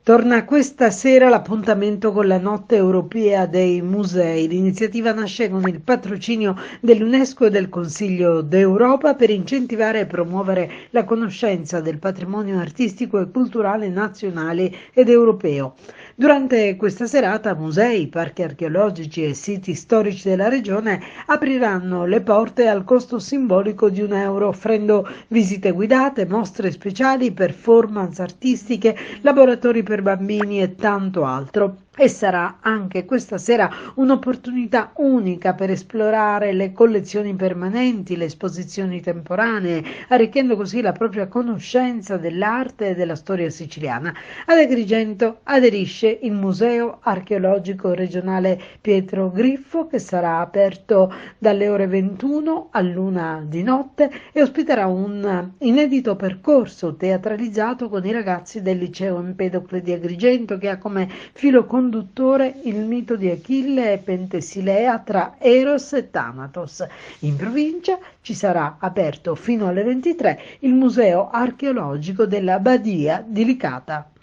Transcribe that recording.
Torna questa sera l'appuntamento con la Notte Europea dei Musei. L'iniziativa nasce con il patrocinio dell'UNESCO e del Consiglio d'Europa per incentivare e promuovere la conoscenza del patrimonio artistico e culturale nazionale ed europeo. Durante questa serata musei, parchi archeologici e siti storici della regione apriranno le porte al costo simbolico di €1, offrendo visite guidate, mostre speciali, performance artistiche, laboratori per bambini e tanto altro. E sarà anche questa sera un'opportunità unica per esplorare le collezioni permanenti, le esposizioni temporanee, arricchendo così la propria conoscenza dell'arte e della storia siciliana. Ad Agrigento aderisce il Museo Archeologico Regionale Pietro Griffo, che sarà aperto dalle ore 21 all'1 di notte e ospiterà un inedito percorso teatralizzato con i ragazzi del Liceo Empedocle di Agrigento, che ha come filo conduttore il mito di Achille e Pentesilea tra Eros e Thanatos. In provincia ci sarà aperto fino alle 23 il Museo Archeologico della Badia di Licata.